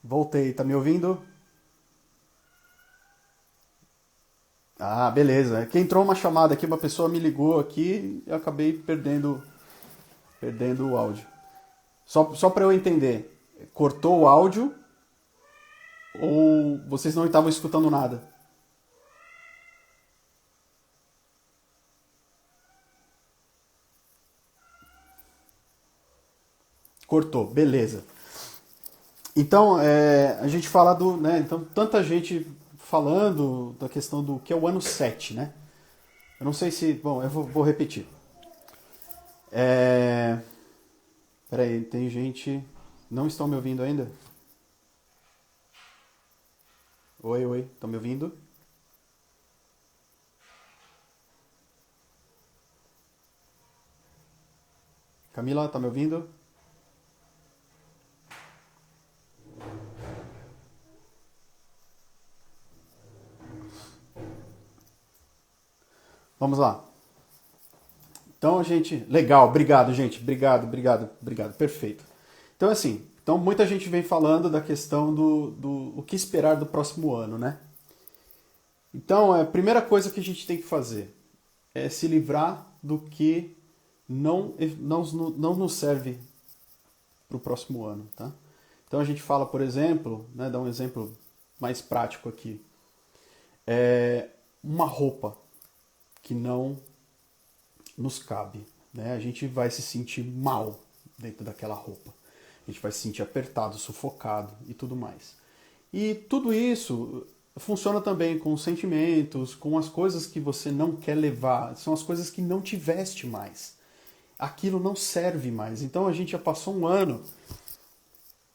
Voltei, tá me ouvindo? Ah, beleza. É que entrou uma chamada aqui, uma pessoa me ligou aqui e eu acabei perdendo o áudio. Só para eu entender, cortou o áudio ou vocês não estavam escutando nada? Cortou, beleza. Então, a gente fala do, né, então tanta gente falando da questão do que é o ano 7, né? Eu não sei se, bom, eu vou repetir. É, peraí, tem gente, não estão me ouvindo ainda? Oi, oi, estão me ouvindo? Camila, tá me ouvindo? Vamos lá. Então, gente, legal, obrigado, gente, obrigado, perfeito. Então, assim, então muita gente vem falando da questão do o que esperar do próximo ano, né? Então, a primeira coisa que a gente tem que fazer é se livrar do que não nos serve para o próximo ano, tá? Então a gente fala, por exemplo, né, dá um exemplo mais prático aqui, uma roupa que não nos cabe, né? A gente vai se sentir mal dentro daquela roupa. A gente vai se sentir apertado, sufocado e tudo mais. E tudo isso funciona também com os sentimentos, com as coisas que você não quer levar, são as coisas que não te veste mais. Aquilo não serve mais. Então a gente já passou um ano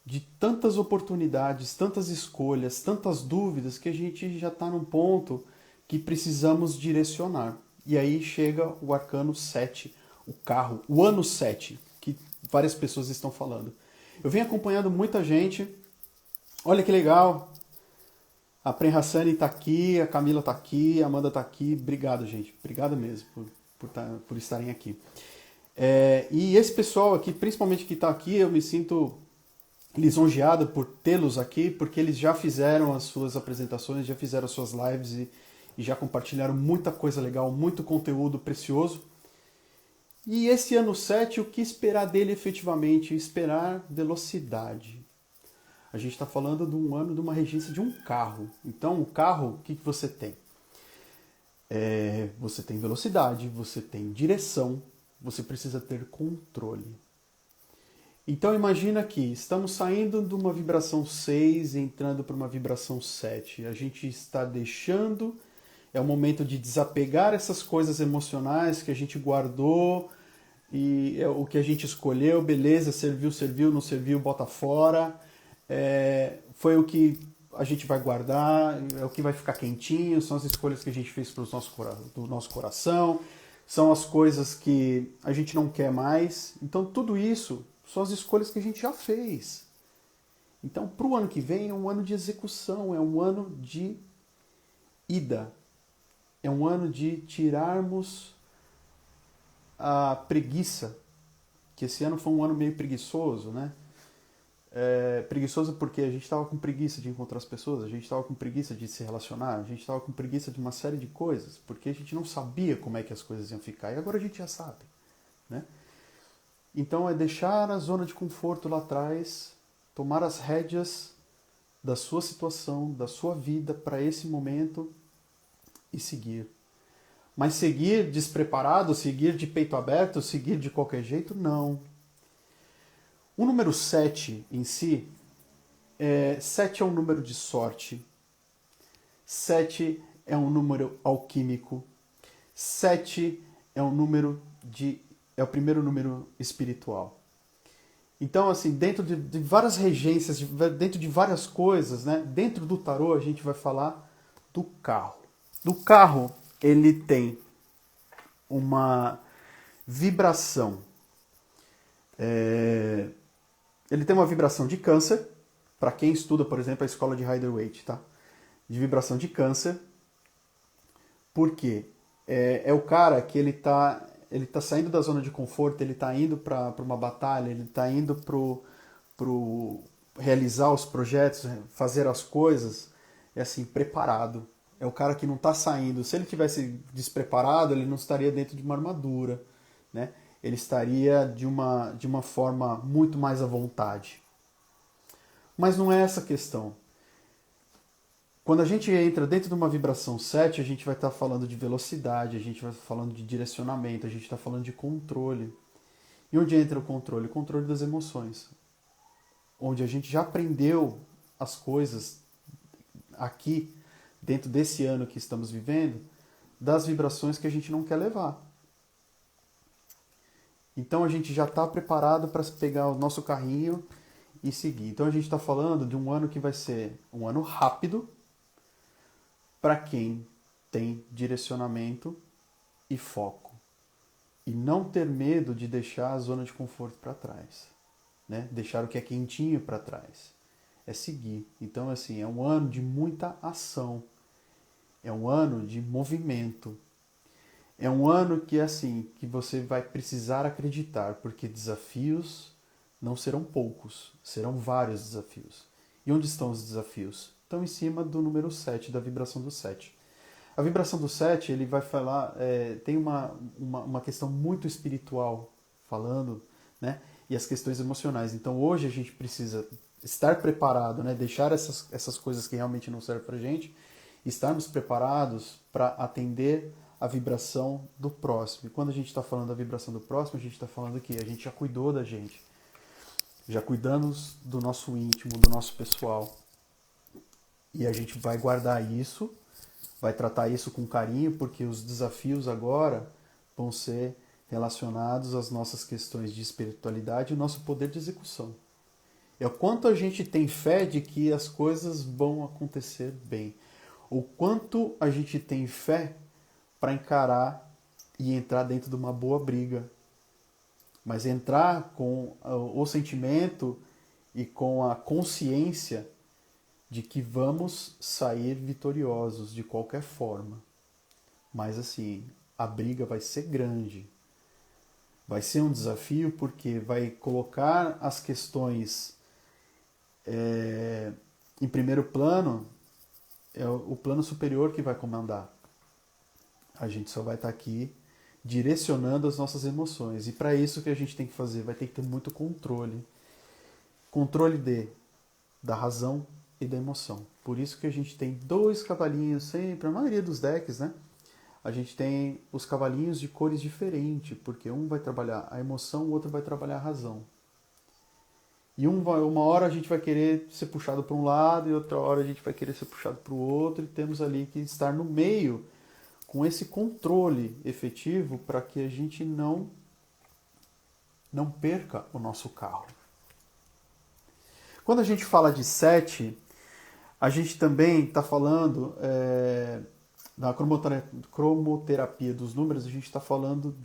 de tantas oportunidades, tantas escolhas, tantas dúvidas que a gente já está num ponto que precisamos direcionar. E aí chega o arcano 7, o carro, o ano 7, que várias pessoas estão falando. Eu venho acompanhando muita gente. Olha que legal. A Pren Hassani está aqui, a Camila está aqui, a Amanda está aqui. Obrigado, gente. Obrigado mesmo por estarem aqui. E esse pessoal aqui, principalmente que está aqui, eu me sinto lisonjeado por tê-los aqui, porque eles já fizeram as suas apresentações, já fizeram as suas lives e já compartilharam muita coisa legal, muito conteúdo precioso. E esse ano 7, o que esperar dele efetivamente? Esperar velocidade. A gente está falando de um ano de uma regência de um carro. Então, o carro, o que você tem? Você tem velocidade, você tem direção, você precisa ter controle. Então imagina que estamos saindo de uma vibração 6 e entrando para uma vibração 7. A gente está deixando, é o momento de desapegar essas coisas emocionais que a gente guardou e é o que a gente escolheu, beleza, serviu, não serviu, bota fora. Foi o que a gente vai guardar, é o que vai ficar quentinho, são as escolhas que a gente fez do nosso coração, são as coisas que a gente não quer mais. Então tudo isso são as escolhas que a gente já fez. Então, para o ano que vem, é um ano de execução, é um ano de ida. É um ano de tirarmos a preguiça, que esse ano foi um ano meio preguiçoso, né? Preguiçoso porque a gente estava com preguiça de encontrar as pessoas, a gente estava com preguiça de se relacionar, a gente estava com preguiça de uma série de coisas, porque a gente não sabia como é que as coisas iam ficar, e agora a gente já sabe, né? Então é deixar a zona de conforto lá atrás, tomar as rédeas da sua situação, da sua vida para esse momento e seguir. Mas seguir despreparado, seguir de peito aberto, seguir de qualquer jeito, não. O número 7 em si, 7 é um número de sorte, 7 é um número alquímico, 7 é um número é o primeiro número espiritual. Então, assim, dentro de várias regências, dentro de várias coisas, né? Dentro do tarô a gente vai falar do carro. Do carro, ele tem uma vibração. Ele tem uma vibração de câncer, para quem estuda, por exemplo, a escola de Rider-Waite, tá? De vibração de câncer. Por quê? É o cara que ele tá saindo da zona de conforto, ele está indo para uma batalha, ele está indo realizar os projetos, fazer as coisas, é assim, preparado. É o cara que não está saindo. Se ele tivesse despreparado, ele não estaria dentro de uma armadura, né? Ele estaria de uma forma muito mais à vontade. Mas não é essa a questão. Quando a gente entra dentro de uma vibração 7, a gente vai estar falando de velocidade, a gente vai estar falando de direcionamento, a gente está falando de controle. E onde entra o controle? O controle das emoções. Onde a gente já aprendeu as coisas aqui, dentro desse ano que estamos vivendo, das vibrações que a gente não quer levar. Então a gente já está preparado para pegar o nosso carrinho e seguir. Então a gente está falando de um ano que vai ser um ano rápido para quem tem direcionamento e foco. E não ter medo de deixar a zona de conforto para trás. Né? Deixar o que é quentinho para trás. É seguir. Então, assim, é um ano de muita ação. É um ano de movimento. É um ano que, assim, que você vai precisar acreditar, porque desafios não serão poucos, serão vários desafios. E onde estão os desafios? Estão em cima do número 7, da vibração do 7. A vibração do 7, ele vai falar, tem uma questão muito espiritual falando, né? E as questões emocionais. Então hoje a gente precisa estar preparado, né? Deixar essas coisas que realmente não servem pra gente, estarmos preparados para atender a vibração do próximo. E quando a gente está falando da vibração do próximo, a gente está falando que a gente já cuidou da gente, já cuidamos do nosso íntimo, do nosso pessoal. E a gente vai guardar isso, vai tratar isso com carinho, porque os desafios agora vão ser relacionados às nossas questões de espiritualidade e o nosso poder de execução. É o quanto a gente tem fé de que as coisas vão acontecer bem. O quanto a gente tem fé para encarar e entrar dentro de uma boa briga. Mas entrar com o sentimento e com a consciência de que vamos sair vitoriosos de qualquer forma. Mas assim, a briga vai ser grande. Vai ser um desafio porque vai colocar as questões em primeiro plano, é o plano superior que vai comandar. A gente só vai estar aqui direcionando as nossas emoções. E para isso o que a gente tem que fazer? Vai ter que ter muito controle. Controle da razão e da emoção. Por isso que a gente tem dois cavalinhos sempre, a maioria dos decks, né? A gente tem os cavalinhos de cores diferentes, porque um vai trabalhar a emoção, o outro vai trabalhar a razão. E uma hora a gente vai querer ser puxado para um lado e outra hora a gente vai querer ser puxado para o outro, e temos ali que estar no meio com esse controle efetivo para que a gente não perca o nosso carro. Quando a gente fala de 7, a gente também está falando da cromoterapia dos números, a gente está falando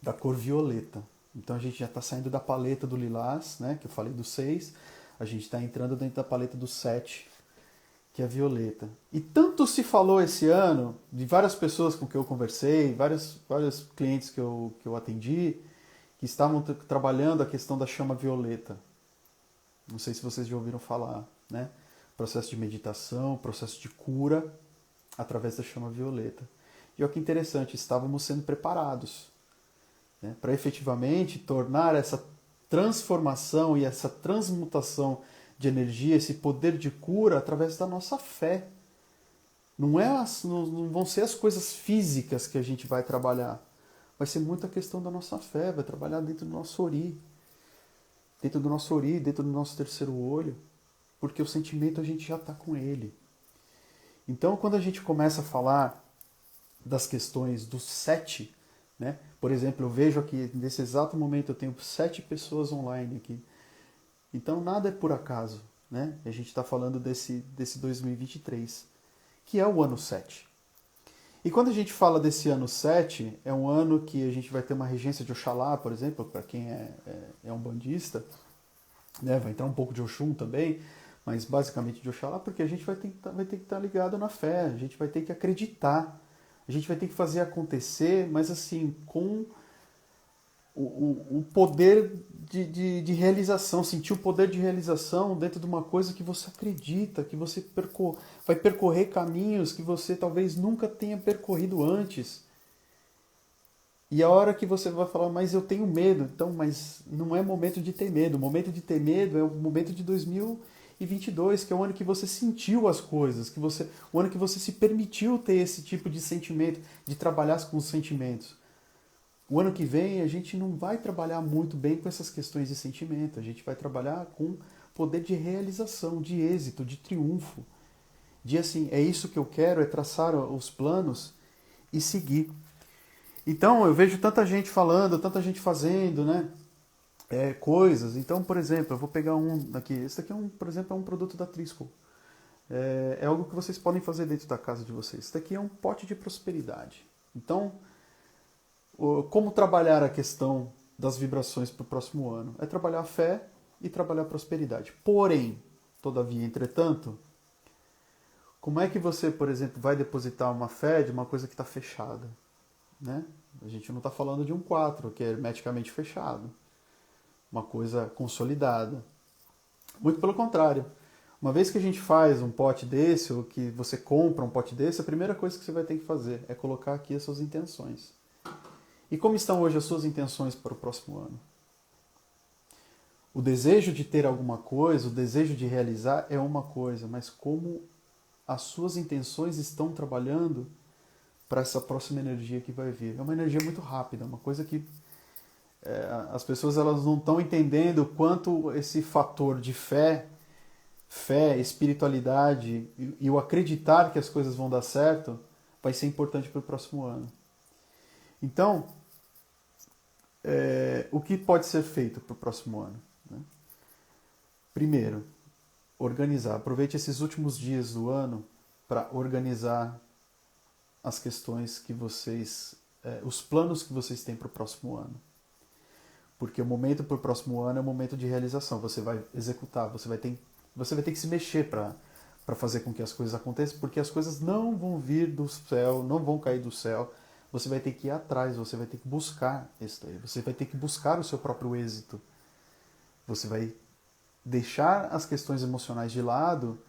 da cor violeta. Então a gente já está saindo da paleta do lilás, né, que eu falei do 6, a gente está entrando dentro da paleta do 7, que é violeta. E tanto se falou esse ano, de várias pessoas com que eu conversei, vários clientes que eu atendi, que estavam trabalhando a questão da chama violeta. Não sei se vocês já ouviram falar, né? Processo de meditação, processo de cura através da chama violeta. E olha que interessante, estávamos sendo preparados, né, para efetivamente tornar essa transformação e essa transmutação de energia, esse poder de cura através da nossa fé. Não vão ser as coisas físicas que a gente vai trabalhar. Vai ser muita questão da nossa fé, vai trabalhar dentro do nosso ori. Dentro do nosso ori, dentro do nosso terceiro olho. Porque o sentimento a gente já está com ele. Então, quando a gente começa a falar das questões do 7, né? Por exemplo, eu vejo aqui, nesse exato momento, eu tenho 7 pessoas online aqui. Então, nada é por acaso, né? A gente está falando desse 2023, que é o ano 7. E quando a gente fala desse ano 7, é um ano que a gente vai ter uma regência de Oxalá, por exemplo, para quem é um bandista, né? Vai entrar um pouco de Oxum também, mas basicamente de Oxalá, porque a gente vai ter que estar ligado na fé, a gente vai ter que acreditar, a gente vai ter que fazer acontecer, mas assim, com o poder de realização, sentir o poder de realização dentro de uma coisa que você acredita, que você vai percorrer caminhos que você talvez nunca tenha percorrido antes. E a hora que você vai falar, mas eu tenho medo, então, mas não é momento de ter medo. O momento de ter medo é o momento de 2022, que é o ano que você sentiu as coisas, o ano que você se permitiu ter esse tipo de sentimento, de trabalhar com os sentimentos. O ano que vem a gente não vai trabalhar muito bem com essas questões de sentimento, a gente vai trabalhar com poder de realização, de êxito, de triunfo, de assim, é isso que eu quero, é traçar os planos e seguir. Então eu vejo tanta gente falando, tanta gente fazendo, né? Coisas. Então, por exemplo, eu vou pegar um aqui. Esse aqui, por exemplo, é um produto da Trisco. É algo que vocês podem fazer dentro da casa de vocês. Esse daqui é um pote de prosperidade. Então, como trabalhar a questão das vibrações para o próximo ano? É trabalhar a fé e trabalhar a prosperidade. Porém, todavia, entretanto, como é que você, por exemplo, vai depositar uma fé de uma coisa que está fechada? Né? A gente não está falando de um 4, que é hermeticamente fechado. Uma coisa consolidada. Muito pelo contrário. Uma vez que a gente faz um pote desse, ou que você compra um pote desse, a primeira coisa que você vai ter que fazer é colocar aqui as suas intenções. E como estão hoje as suas intenções para o próximo ano? O desejo de ter alguma coisa, o desejo de realizar é uma coisa, mas como as suas intenções estão trabalhando para essa próxima energia que vai vir? É uma energia muito rápida, uma coisa que as pessoas elas não estão entendendo o quanto esse fator de fé, espiritualidade e o acreditar que as coisas vão dar certo vai ser importante para o próximo ano. Então, o que pode ser feito para o próximo ano? Né? Primeiro, organizar. Aproveite esses últimos dias do ano para organizar as questões que vocês, os planos que vocês têm para o próximo ano. Porque o momento para o próximo ano é o momento de realização. Você vai executar, você vai ter que se mexer para fazer com que as coisas aconteçam, porque as coisas não vão vir do céu, não vão cair do céu. Você vai ter que ir atrás, você vai ter que buscar isso daí. Você vai ter que buscar o seu próprio êxito. Você vai deixar as questões emocionais de lado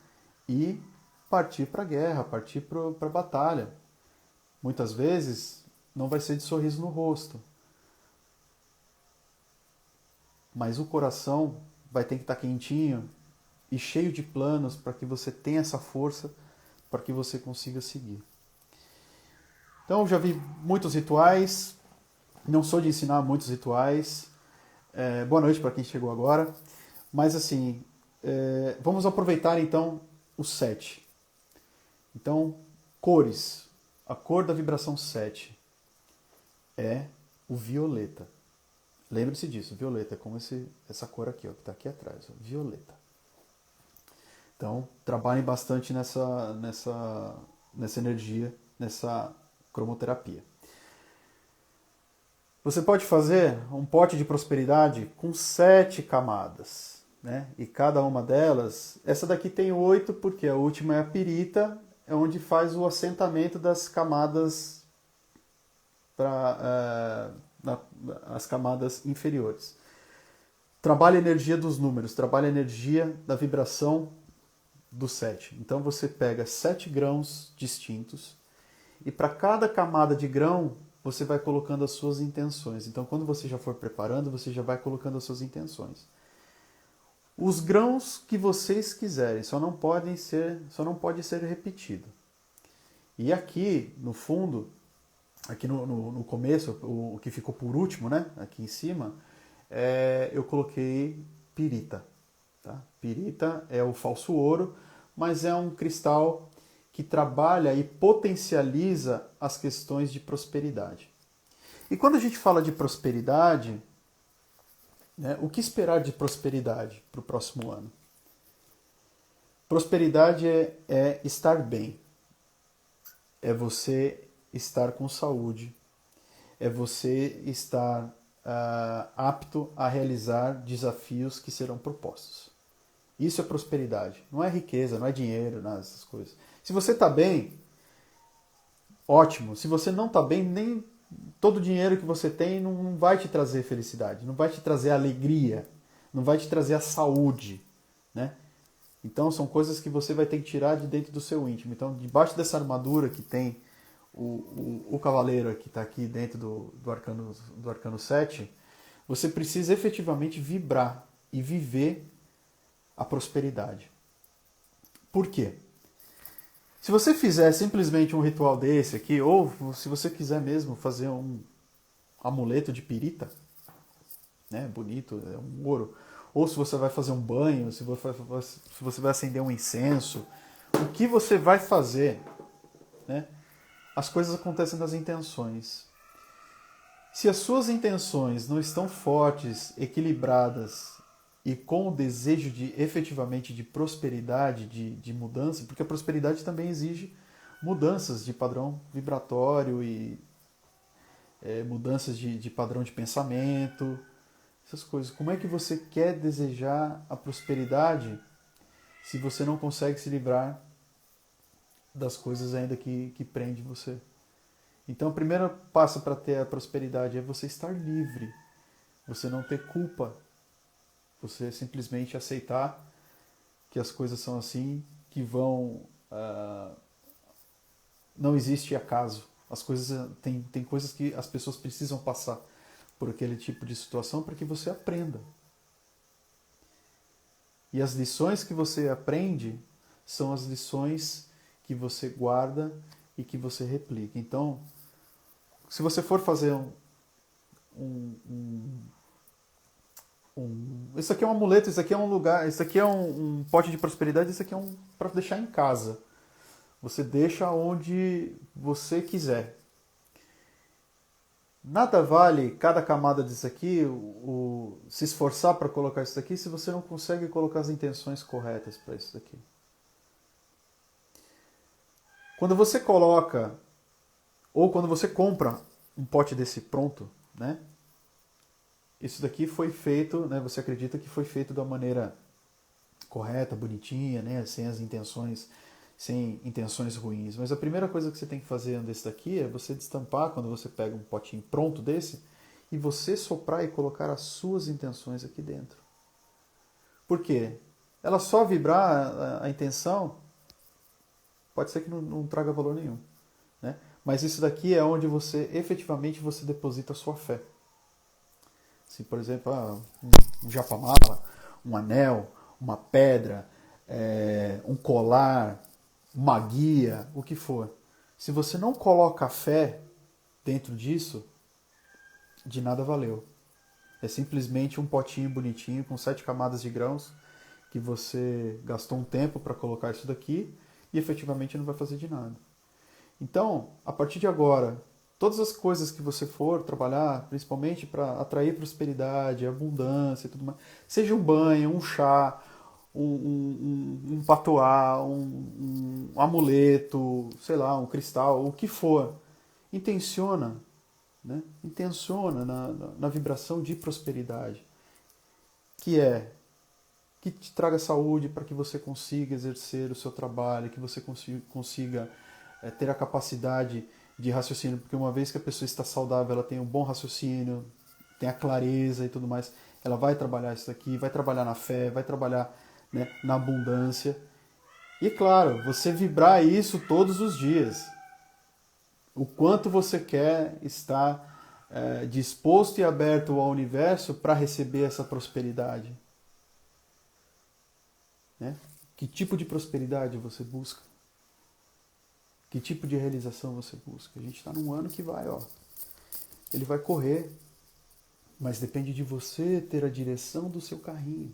e partir para a guerra, partir para a batalha. Muitas vezes não vai ser de sorriso no rosto, mas o coração vai ter que estar quentinho e cheio de planos para que você tenha essa força para que você consiga seguir. Então, eu já vi muitos rituais, não sou de ensinar muitos rituais. Boa noite para quem chegou agora. Mas assim, vamos aproveitar então o 7. Então, cores. A cor da vibração 7 é o violeta. Lembre-se disso, violeta é como essa cor aqui, ó, que está aqui atrás, ó, violeta. Então, trabalhem bastante nessa energia, nessa cromoterapia. Você pode fazer um pote de prosperidade com 7 camadas, né? E cada uma delas, essa daqui tem 8 porque a última é a pirita, é onde faz o assentamento das camadas as camadas inferiores. Trabalha a energia dos números, trabalha a energia da vibração do 7. Então você pega 7 grãos distintos e para cada camada de grão você vai colocando as suas intenções. Então quando você já for preparando, você já vai colocando as suas intenções. Os grãos que vocês quiserem, só não pode ser repetido. E aqui no fundo, aqui no começo, o que ficou por último, né? Aqui em cima, eu coloquei pirita. Tá? Pirita é o falso ouro, mas é um cristal que trabalha e potencializa as questões de prosperidade. E quando a gente fala de prosperidade, né, o que esperar de prosperidade para o próximo ano? Prosperidade é estar bem, é você estar com saúde, é você estar apto a realizar desafios que serão propostos. Isso é prosperidade. Não é riqueza, não é dinheiro, não é essas coisas. Se você está bem, ótimo. Se você não está bem, nem todo o dinheiro que você tem não vai te trazer felicidade, não vai te trazer alegria, não vai te trazer a saúde, né? Então são coisas que você vai ter que tirar de dentro do seu íntimo. Então, debaixo dessa armadura que tem o cavaleiro que está aqui dentro do arcano 7, você precisa efetivamente vibrar e viver a prosperidade. Por quê? Se você fizer simplesmente um ritual desse aqui, ou se você quiser mesmo fazer um amuleto de pirita, né, bonito, é um ouro, ou se você vai fazer um banho, se você vai acender um incenso, o que você vai fazer, né? As coisas acontecem nas intenções. Se as suas intenções não estão fortes, equilibradas e com o desejo de efetivamente de prosperidade, de mudança, porque a prosperidade também exige mudanças de padrão vibratório e mudanças de padrão de pensamento, essas coisas. Como é que você quer desejar a prosperidade se você não consegue se livrar das coisas ainda que prende você? Então, o primeiro passo para ter a prosperidade é você estar livre, você não ter culpa, você simplesmente aceitar que as coisas são assim, que vão... não existe acaso. As coisas tem coisas que as pessoas precisam passar por aquele tipo de situação para que você aprenda. E as lições que você aprende são as lições que você guarda e que você replica. Então, se você for fazer isso aqui é um amuleto, isso aqui é um lugar, isso aqui é um pote de prosperidade, isso aqui é para deixar em casa. Você deixa onde você quiser. Nada vale cada camada disso aqui, se esforçar para colocar isso aqui, se você não consegue colocar as intenções corretas para isso daqui. Quando você coloca, ou quando você compra um pote desse pronto, né? Isso daqui foi feito, né? Você acredita que foi feito da maneira correta, bonitinha, né? Sem intenções ruins. Mas a primeira coisa que você tem que fazer desse daqui é você destampar quando você pega um potinho pronto desse e você soprar e colocar as suas intenções aqui dentro. Por quê? Ela só vibrar a intenção pode ser que não traga valor nenhum, né? Mas isso daqui é onde você efetivamente você deposita a sua fé. Assim, por exemplo, um japamala, um anel, uma pedra, um colar, uma guia, o que for. Se você não coloca fé dentro disso, de nada valeu. É simplesmente um potinho bonitinho com 7 camadas de grãos que você gastou um tempo para colocar isso daqui e efetivamente não vai fazer de nada. Então, a partir de agora, todas as coisas que você for trabalhar, principalmente para atrair prosperidade, abundância e tudo mais, seja um banho, um chá, um patuá, um amuleto, sei lá, um cristal, o que for, intenciona, né? Intenciona na vibração de prosperidade, que te traga saúde para que você consiga exercer o seu trabalho, que você consiga ter a capacidade de raciocínio, porque uma vez que a pessoa está saudável, ela tem um bom raciocínio, tem a clareza e tudo mais, ela vai trabalhar isso aqui, vai trabalhar na fé, vai trabalhar, né, na abundância. E claro, você vibrar isso todos os dias. O quanto você quer estar disposto e aberto ao universo para receber essa prosperidade. Né? Que tipo de prosperidade você busca? Que tipo de realização você busca? A gente está num ano que ele vai correr, mas depende de você ter a direção do seu carrinho.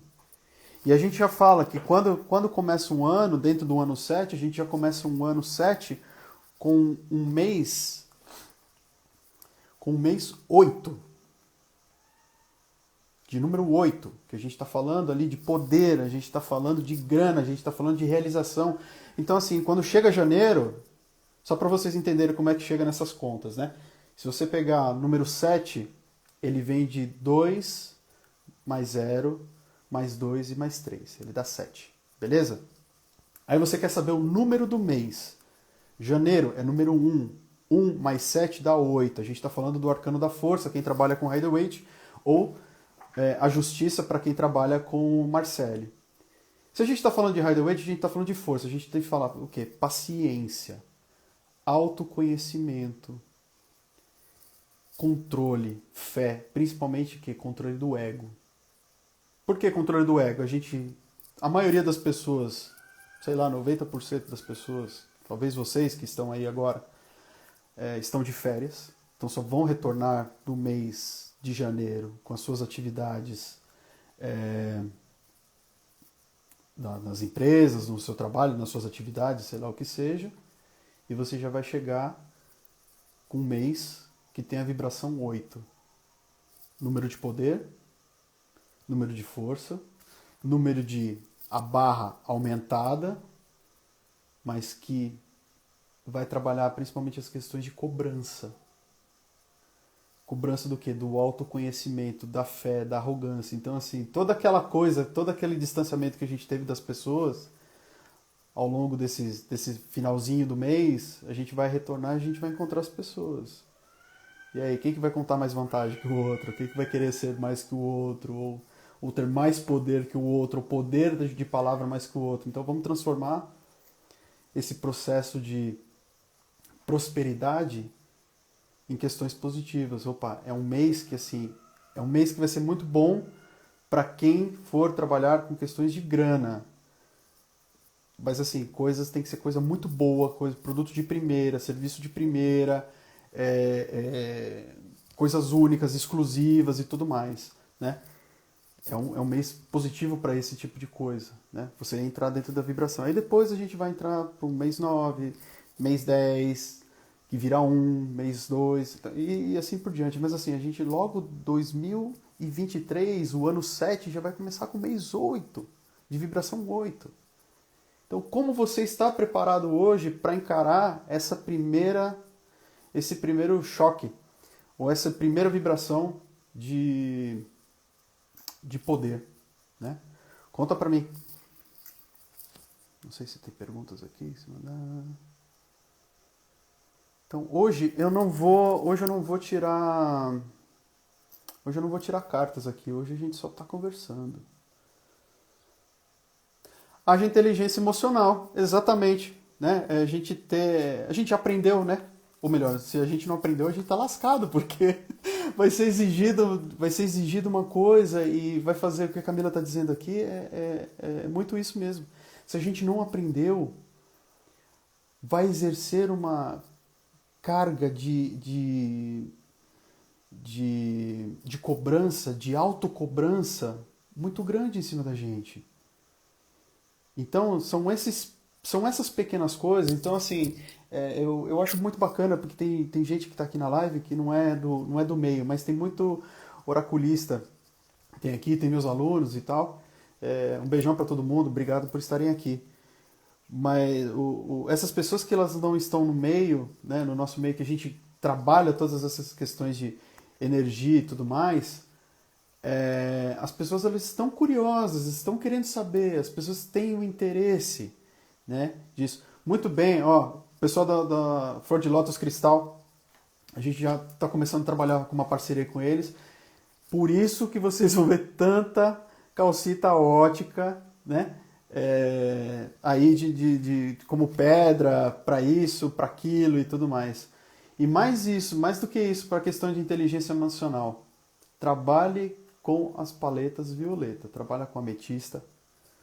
E a gente já fala que quando começa um ano, dentro do ano 7, a gente já começa um ano 7 com um mês 8. De número 8, que a gente está falando ali de poder, a gente está falando de grana, a gente está falando de realização. Então, assim, quando chega janeiro, só para vocês entenderem como é que chega nessas contas, né? Se você pegar número 7, ele vem de 2 mais 0, mais 2 e mais 3. Ele dá 7, beleza? Aí você quer saber o número do mês. Janeiro é número 1. 1 mais 7 dá 8. A gente está falando do arcano da força, quem trabalha com Rider-Waite, ou a justiça para quem trabalha com Marcelle. Se a gente está falando de Rider-Waite, a gente está falando de força. A gente tem que falar o quê? Paciência, autoconhecimento, controle, fé, principalmente que controle do ego. Por que controle do ego? A maioria das pessoas, sei lá, 90% das pessoas, talvez vocês que estão aí agora, estão de férias, então só vão retornar no mês de janeiro com as suas atividades nas empresas, no seu trabalho, nas suas atividades, sei lá o que seja, e você já vai chegar com um mês que tem a vibração 8. Número de poder, número de força, número de a barra aumentada, mas que vai trabalhar principalmente as questões de cobrança. Cobrança do quê? Do autoconhecimento, da fé, da arrogância. Então, assim, toda aquela coisa, todo aquele distanciamento que a gente teve das pessoas ao longo desse finalzinho do mês, a gente vai retornar e a gente vai encontrar as pessoas. E aí, quem que vai contar mais vantagem que o outro? Quem que vai querer ser mais que o outro? Ou ter mais poder que o outro? Ou poder de palavra mais que o outro? Então, vamos transformar esse processo de prosperidade em questões positivas. Opa, é um mês que assim, é um mês que vai ser muito bom para quem for trabalhar com questões de grana. Mas assim, tem que ser coisa muito boa, produto de primeira, serviço de primeira, coisas únicas, exclusivas e tudo mais, né? É um mês positivo para esse tipo de coisa, né? Você entrar dentro da vibração. Aí depois a gente vai entrar para o mês 9, mês 10, que vira 1, mês 2, e assim por diante. Mas assim, a gente logo 2023, o ano 7, já vai começar com o mês 8, de vibração 8. Então, como você está preparado hoje para encarar esse primeiro choque, ou essa primeira vibração de poder, né? Conta para mim. Não sei se tem perguntas aqui, se mandar. Então, hoje eu não vou tirar cartas aqui. Hoje a gente só está conversando. Haja inteligência emocional, exatamente, né? A gente aprendeu, né? Ou melhor, se a gente não aprendeu, a gente tá lascado, porque vai ser exigido uma coisa e vai fazer o que a Camila está dizendo aqui, é muito isso mesmo. Se a gente não aprendeu, vai exercer uma carga de cobrança, de autocobrança muito grande em cima da gente. Então, são essas pequenas coisas. Então, assim, eu acho muito bacana, porque tem gente que está aqui na live que não é do meio, mas tem muito oraculista. Tem meus alunos e tal. Um beijão para todo mundo, obrigado por estarem aqui. Mas essas pessoas que elas não estão no meio, né, no nosso meio, que a gente trabalha todas essas questões de energia e tudo mais, as pessoas elas estão curiosas, estão querendo saber, as pessoas têm o interesse, né, disso. Muito bem, ó, o pessoal da Flor de Lótus Cristal, a gente já está começando a trabalhar com uma parceria com eles, por isso que vocês vão ver tanta calcita ótica, né, aí de como pedra, para isso, para aquilo e tudo mais. E mais do que isso, para a questão de inteligência emocional, trabalhe com as paletas violeta, trabalha com ametista.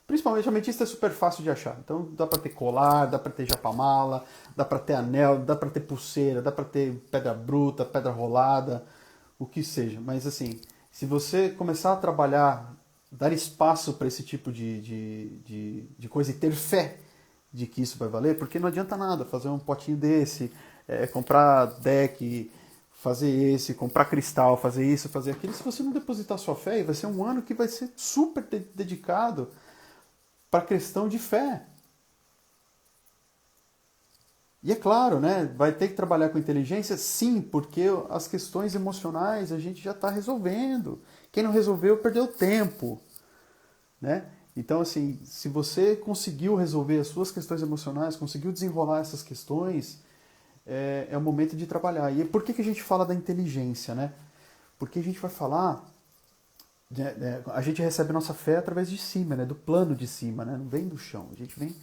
Principalmente a ametista é super fácil de achar. Então dá para ter colar, dá para ter japamala, dá para ter anel, dá para ter pulseira, dá para ter pedra bruta, pedra rolada, o que seja. Mas assim, se você começar a trabalhar, dar espaço para esse tipo de coisa e ter fé de que isso vai valer, porque não adianta nada fazer um potinho desse, comprar deck, fazer comprar cristal, fazer isso, fazer aquilo. Se você não depositar sua fé, vai ser um ano que vai ser super dedicado para a questão de fé. E é claro, né, vai ter que trabalhar com inteligência, sim, porque as questões emocionais a gente já está resolvendo. Quem não resolveu, perdeu tempo, né? Então, assim, se você conseguiu resolver as suas questões emocionais, conseguiu desenrolar essas questões, é o momento de trabalhar. E por que a gente fala da inteligência, né? Porque a gente vai falar, a gente recebe nossa fé através de cima, né? Do plano de cima, né? Não vem do chão, a gente vem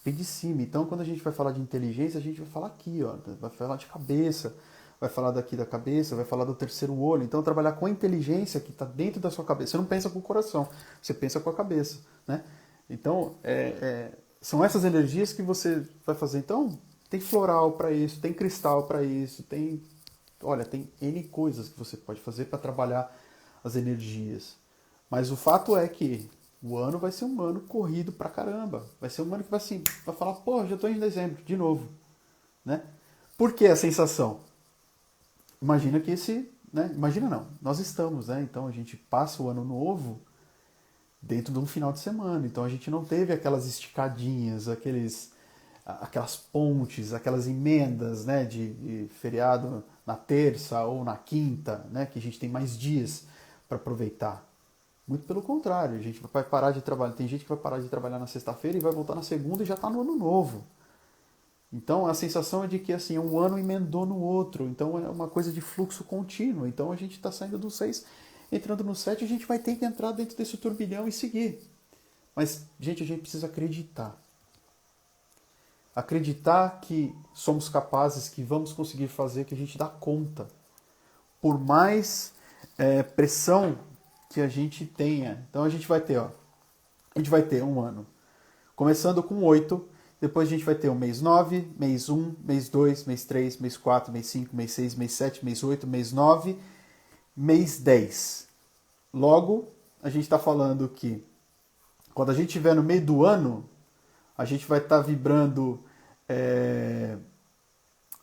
de cima. Então, quando a gente vai falar de inteligência, a gente vai falar aqui, ó, vai falar de cabeça, vai falar daqui da cabeça, vai falar do terceiro olho. Então, trabalhar com a inteligência que está dentro da sua cabeça. Você não pensa com o coração, você pensa com a cabeça, né? Então, são essas energias que você vai fazer. Então, tem floral para isso, tem cristal para isso, tem N coisas que você pode fazer para trabalhar as energias. Mas o fato é que o ano vai ser um ano corrido pra caramba. Vai ser um ano que vai falar, pô, já tô em dezembro, de novo. Né? Por que a sensação? Imagina que né? Imagina não, nós estamos, né? Então a gente passa o ano novo dentro de um final de semana. Então a gente não teve aquelas esticadinhas, aquelas pontes, aquelas emendas, né, de feriado na terça ou na quinta, né, que a gente tem mais dias para aproveitar. Muito pelo contrário, a gente vai parar de trabalhar. Tem gente que vai parar de trabalhar na sexta-feira e vai voltar na segunda e já está no ano novo. Então a sensação é de que assim, um ano emendou no outro. Então é uma coisa de fluxo contínuo. Então a gente está saindo do 6, entrando no 7, a gente vai ter que entrar dentro desse turbilhão e seguir. Mas, gente, a gente precisa acreditar. Acreditar que somos capazes, que vamos conseguir fazer, que a gente dá conta. Por mais pressão que a gente tenha. Então a gente vai ter, ó, a gente vai ter um ano começando com 8, depois a gente vai ter o mês 9, mês 1, mês 2, mês 3, mês 4, mês 5, mês 6, mês 7, mês 8, mês 9, mês 10. Logo, a gente está falando que quando a gente estiver no meio do ano, a gente vai estar vibrando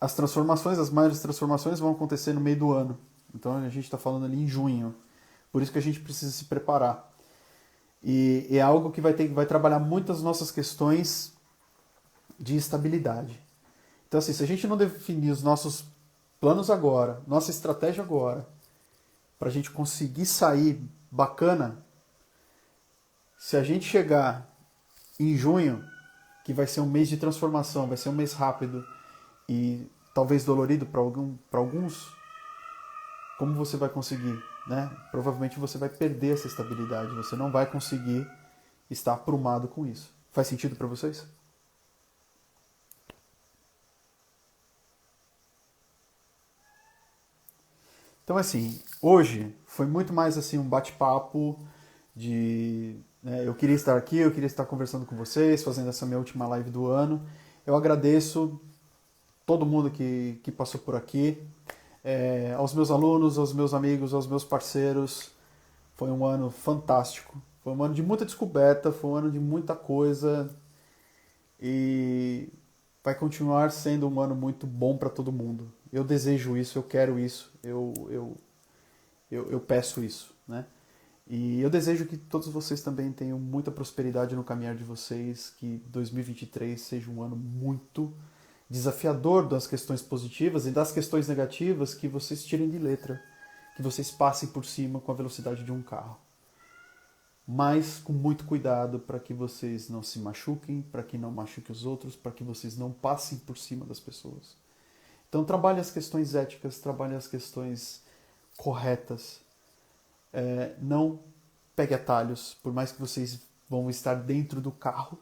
as transformações, as maiores transformações vão acontecer no meio do ano. Então a gente está falando ali em junho. Por isso que a gente precisa se preparar. E é algo que vai trabalhar muitas nossas questões de estabilidade. Então, assim, se a gente não definir os nossos planos agora, nossa estratégia agora, para a gente conseguir sair bacana, se a gente chegar em junho, que vai ser um mês de transformação, vai ser um mês rápido e talvez dolorido para alguns, como você vai conseguir? Né? Provavelmente você vai perder essa estabilidade, você não vai conseguir estar aprumado com isso. Faz sentido para vocês? Então, assim, hoje foi muito mais assim um bate-papo de... Né, eu queria estar aqui, eu queria estar conversando com vocês, fazendo essa minha última live do ano. Eu agradeço todo mundo que passou por aqui, aos meus alunos, aos meus amigos, aos meus parceiros. Foi um ano fantástico. Foi um ano de muita descoberta, foi um ano de muita coisa e vai continuar sendo um ano muito bom para todo mundo. Eu desejo isso, eu quero isso, eu peço isso, né? E eu desejo que todos vocês também tenham muita prosperidade no caminhar de vocês, que 2023 seja um ano muito desafiador das questões positivas e das questões negativas, que vocês tirem de letra, que vocês passem por cima com a velocidade de um carro. Mas com muito cuidado para que vocês não se machuquem, para que não machuquem os outros, para que vocês não passem por cima das pessoas. Então trabalhe as questões éticas, trabalhe as questões corretas. Não pegue atalhos, por mais que vocês vão estar dentro do carro,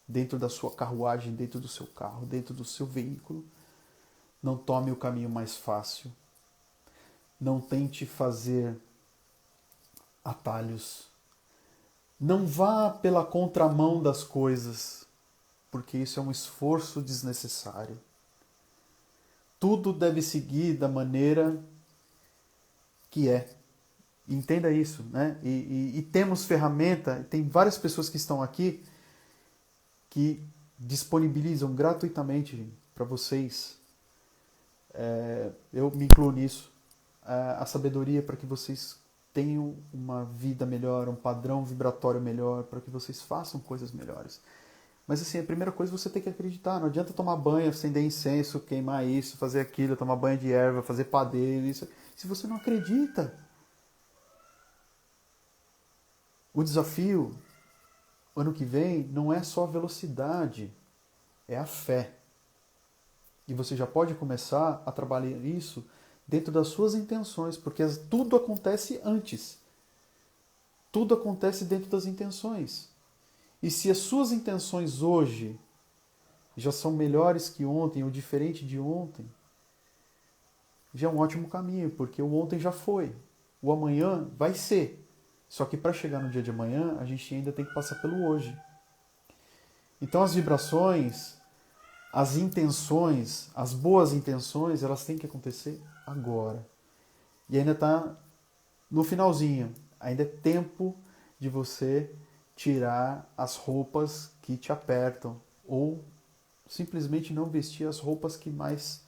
dentro da sua carruagem, dentro do seu carro, dentro do seu veículo. Não tome o caminho mais fácil. Não tente fazer atalhos. Não vá pela contramão das coisas, porque isso é um esforço desnecessário. Tudo deve seguir da maneira que é. Entenda isso, né? E temos ferramenta, tem várias pessoas que estão aqui que disponibilizam gratuitamente para vocês, eu me incluo nisso, a sabedoria para que vocês tenham uma vida melhor, um padrão vibratório melhor, para que vocês façam coisas melhores. Mas assim, a primeira coisa você tem que acreditar. Não adianta tomar banho, acender incenso, queimar isso, fazer aquilo, tomar banho de erva, fazer padeiro, isso. Se você não acredita. O desafio, ano que vem, não é só a velocidade, é a fé. E você já pode começar a trabalhar isso dentro das suas intenções, porque tudo acontece antes. Tudo acontece dentro das intenções. E se as suas intenções hoje já são melhores que ontem ou diferente de ontem, já é um ótimo caminho, porque o ontem já foi. O amanhã vai ser. Só que para chegar no dia de amanhã, a gente ainda tem que passar pelo hoje. Então as vibrações, as intenções, as boas intenções, elas têm que acontecer agora. E ainda está no finalzinho. Ainda é tempo de você tirar as roupas que te apertam ou simplesmente não vestir as roupas que mais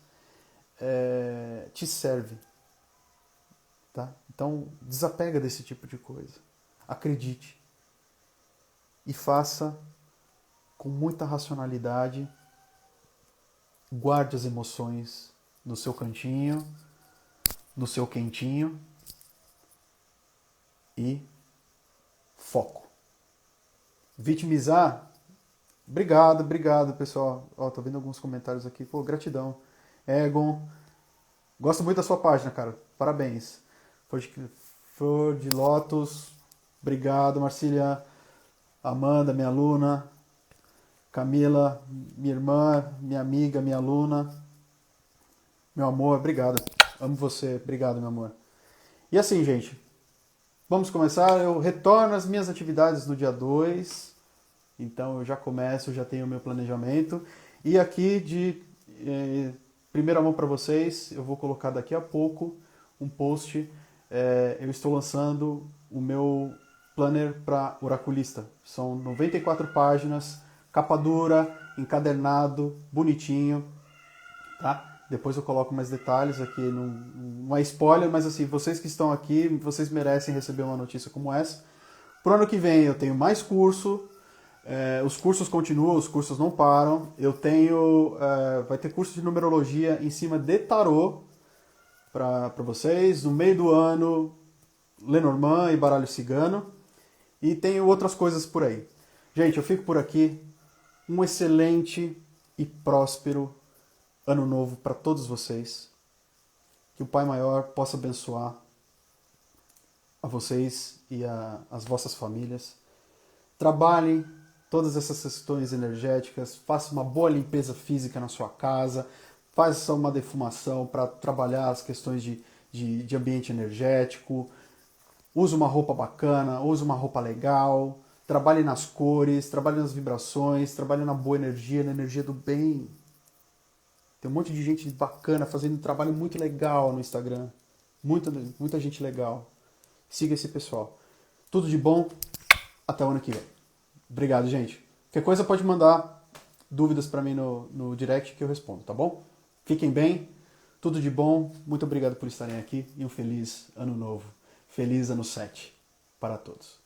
te servem. Tá? Então desapega desse tipo de coisa. Acredite. E faça com muita racionalidade. Guarde as emoções no seu cantinho, no seu quentinho e foco. Vitimizar? Obrigado, pessoal. Tô vendo alguns comentários aqui. Pô, gratidão. Egon, gosto muito da sua página, cara. Parabéns. Flor de Lótus, obrigado, Marcília. Amanda, minha aluna. Camila, minha irmã, minha amiga, minha aluna. Meu amor, obrigado. Amo você. Obrigado, meu amor. E assim, gente, vamos começar. Eu retorno às minhas atividades no dia 2. Então eu já começo, já tenho o meu planejamento. E aqui de primeira mão para vocês, eu vou colocar daqui a pouco um post. Eu estou lançando o meu planner para oraculista. São 94 páginas, capa dura, encadernado, bonitinho, tá? Depois eu coloco mais detalhes aqui, não é spoiler, mas assim, vocês que estão aqui, vocês merecem receber uma notícia como essa. Pro ano que vem eu tenho mais curso, os cursos continuam, os cursos não param. Eu tenho, vai ter curso de numerologia em cima de tarô para vocês. No meio do ano, Lenormand e baralho cigano. E tenho outras coisas por aí. Gente, eu fico por aqui. Um excelente e próspero ano novo para todos vocês. Que o Pai Maior possa abençoar a vocês e as vossas famílias. Trabalhem todas essas questões energéticas, faça uma boa limpeza física na sua casa, faça uma defumação para trabalhar as questões de ambiente energético, use uma roupa bacana, use uma roupa legal, trabalhe nas cores, trabalhe nas vibrações, trabalhe na boa energia, na energia do bem. Tem um monte de gente bacana fazendo um trabalho muito legal no Instagram. Muita gente legal. Siga esse pessoal. Tudo de bom. Até o ano que vem. Obrigado, gente. Qualquer coisa pode mandar dúvidas para mim no direct que eu respondo, tá bom? Fiquem bem. Tudo de bom. Muito obrigado por estarem aqui e um feliz ano novo. Feliz ano 7 para todos.